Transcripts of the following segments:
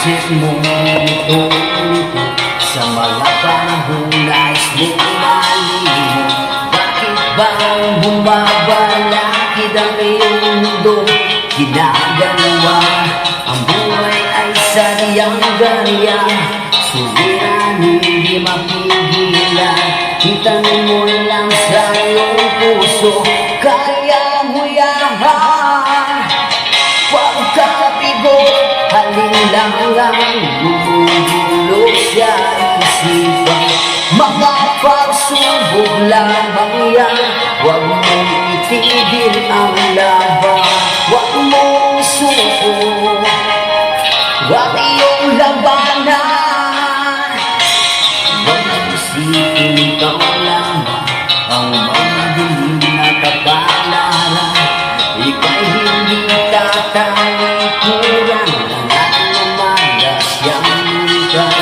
Isip mo ito sa mga panahon nais mo malimot. Bakit ba bumabalakid ang iyong mundo? Ginagalawa ang buhay ay sadyang ganyan. Suliranin hindi mapigilan, itanong mo lang sa iyong puso. Kaya mo yan, pagkabigo, halinlangan, gumugulo sa isipan. Mga pagsubok lamang yan, huwag mong itigil ang laban. Huwag mong isuko, huwag iyong labanan. Huwag mong isipin ikaw lamang ang madilim na kapalaran. Ika'y hindi tatalikuran ng ating umagasiyang lugar.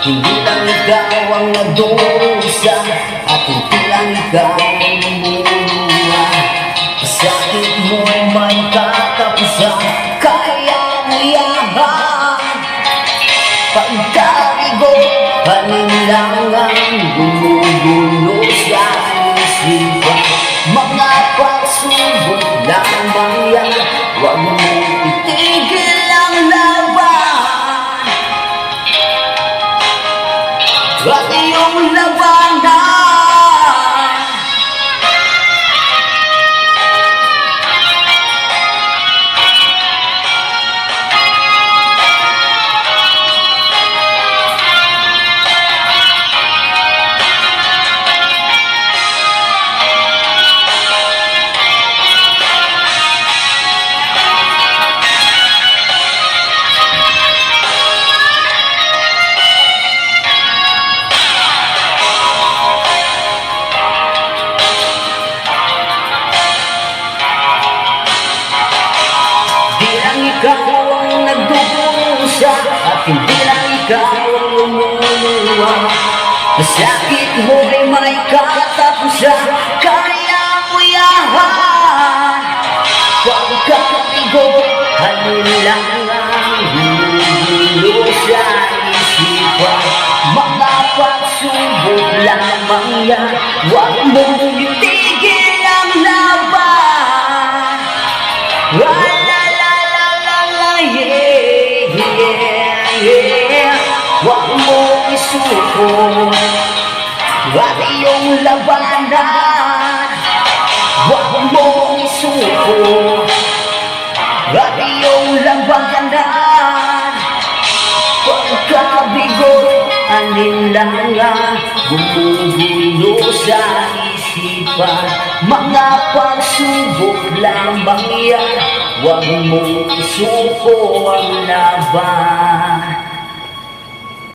Hindi lang ikaw ang nagdusa at hindi lang ikaw ang lumuluha. Sakit mo may katapusan, kaya mo yaman. Pagkarigo, halinlangan, gumugulo sa isipan. Mga pagsubok lamang yan, huwag mong itigil ang laban. Huwag iyong labanan. Ikaw ang nagdudusa at hindi lang ikaw ang lumuluha. Masakit mo ay may katapusan, kaya mo yahan. Pagkakatigo, halinlangan, gumugulo sa isipan. Mga pagsubok lamang yan, huwag mong itigil ang laban. Huwag mong isuko, huwag iyong labanan. Huwag mong isuko, huwag iyong labanan. Pagkabigo, alinlangan, gumugulo sa isipan. Mga pagsubok lamang yan, huwag mong isuko ang laban.